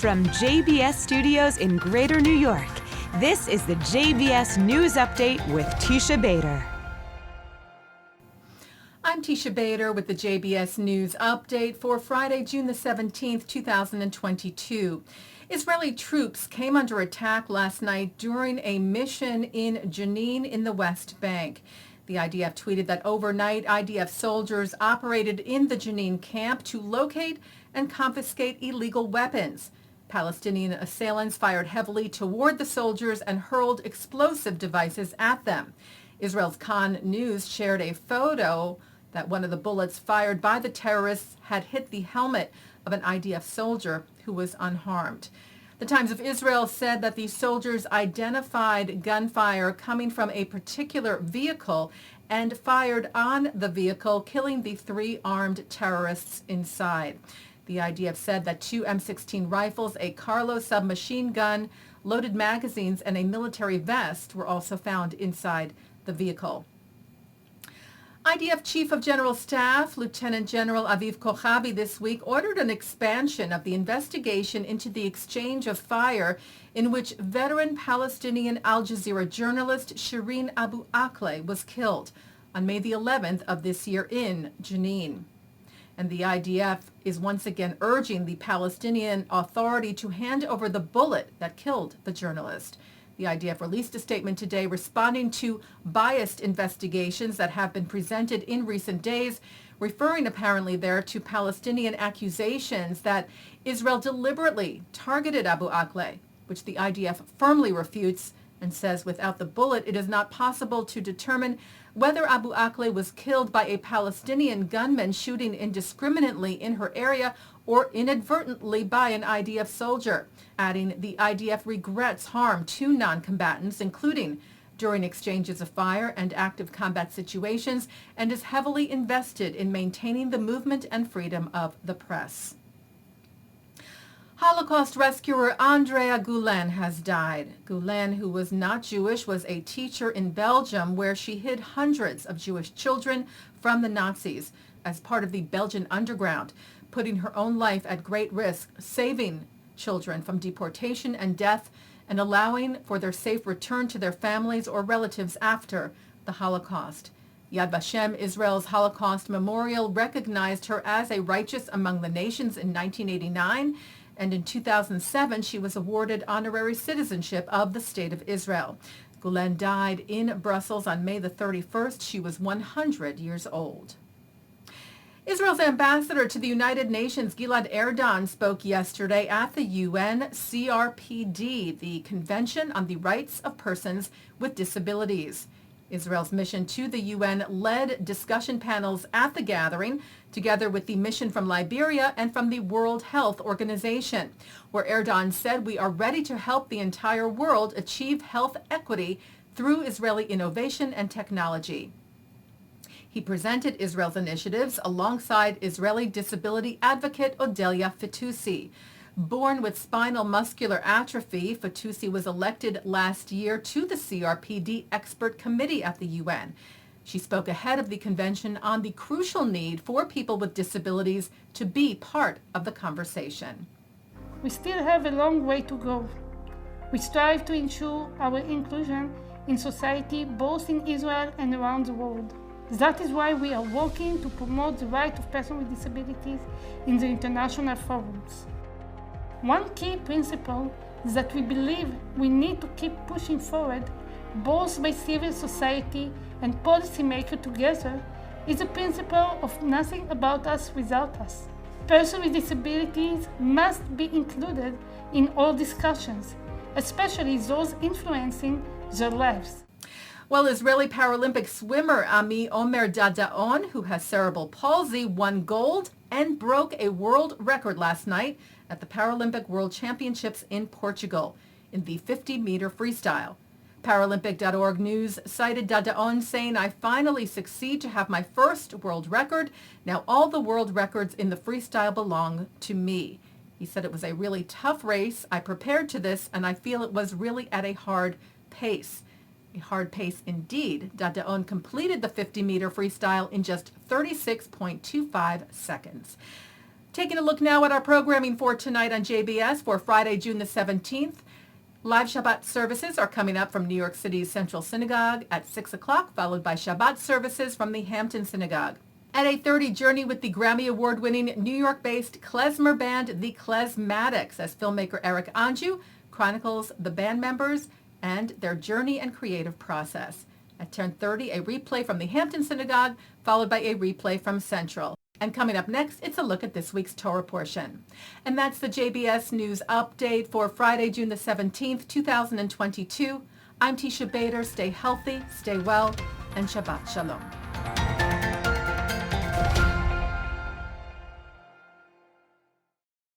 From JBS Studios in Greater New York, this is the JBS News Update with Teisha Bader. I'm Teisha Bader with the JBS News Update for Friday, June the 17th, 2022. Israeli troops came under attack last night during a mission in Jenin in the West Bank. The IDF tweeted that overnight IDF soldiers operated in the Jenin camp to locate and confiscate illegal weapons. Palestinian assailants fired heavily toward the soldiers and hurled explosive devices at them. Israel's Khan News shared a photo that one of the bullets fired by the terrorists had hit the helmet of an IDF soldier who was unharmed. The Times of Israel said that the soldiers identified gunfire coming from a particular vehicle and fired on the vehicle, killing the 3 armed terrorists inside. The IDF said that 2 M16 rifles, a Carlo submachine gun, loaded magazines, and a military vest were also found inside the vehicle. IDF Chief of General Staff, Lieutenant General Aviv Kochavi, this week ordered an expansion of the investigation into the exchange of fire in which veteran Palestinian Al Jazeera journalist Shireen Abu Akleh was killed on May the 11th of this year in Jenin. And the IDF is once again urging the Palestinian Authority to hand over the bullet that killed the journalist. The IDF released a statement today responding to biased investigations that have been presented in recent days, referring apparently there to Palestinian accusations that Israel deliberately targeted Abu Akleh, which the IDF firmly refutes and says without the bullet it is not possible to determine whether Abu Akleh was killed by a Palestinian gunman shooting indiscriminately in her area or inadvertently by an IDF soldier, adding the IDF regrets harm to non-combatants, including during exchanges of fire and active combat situations, and is heavily invested in maintaining the movement and freedom of the press. Holocaust rescuer Andrea Gulen has died. Gulen, who was not Jewish, was a teacher in Belgium where she hid hundreds of Jewish children from the Nazis as part of the Belgian underground, putting her own life at great risk, saving children from deportation and death, and allowing for their safe return to their families or relatives after the Holocaust. Yad Vashem, Israel's Holocaust Memorial, recognized her as a righteous among the nations in 1989, and in 2007 she was awarded honorary citizenship of the State of Israel. Gulen died in Brussels on May the 31st. She was 100 years old. Israel's ambassador to the United Nations, Gilad Erdan, spoke yesterday at the UN CRPD, the Convention on the Rights of Persons with Disabilities. Israel's mission to the UN led discussion panels at the gathering, together with the mission from Liberia and from the World Health Organization, where Erdan said we are ready to help the entire world achieve health equity through Israeli innovation and technology. He presented Israel's initiatives alongside Israeli disability advocate Odelia Fitoussi. Born with spinal muscular atrophy, Fitoussi was elected last year to the CRPD Expert Committee at the UN. She spoke ahead of the convention on the crucial need for people with disabilities to be part of the conversation. We still have a long way to go. We strive to ensure our inclusion in society, both in Israel and around the world. That is why we are working to promote the right of persons with disabilities in the international forums. One key principle is that we believe we need to keep pushing forward, both by civil society and policymakers together, is the principle of nothing about us without us. Persons with disabilities must be included in all discussions, especially those influencing their lives. Well, Israeli Paralympic swimmer Ami Omer Dadaon, who has cerebral palsy, won gold and broke a world record last night at the Paralympic World Championships in Portugal in the 50-meter freestyle. Paralympic.org News cited Dadaon saying, "I finally succeed to have my first world record. Now all the world records in the freestyle belong to me." He said it was a really tough race. I prepared to this, and I feel it was really at a hard pace. A hard pace indeed. Dadaon completed the 50-meter freestyle in just 36.25 seconds. Taking a look now at our programming for tonight on JBS for Friday, June the 17th. Live Shabbat services are coming up from New York City's Central Synagogue at 6 o'clock, followed by Shabbat services from the Hampton Synagogue. At 8:30, journey with the Grammy Award-winning New York-based klezmer band, the Klezmatics, as filmmaker Erik Anjou chronicles the band members and their journey and creative process. At 10:30, a replay from the Hampton Synagogue, followed by a replay from Central. And coming up next, it's a look at this week's Torah Portion. And that's the JBS News Update for Friday, June the 17th, 2022. I'm Teisha Bader. Stay healthy, stay well, and Shabbat Shalom.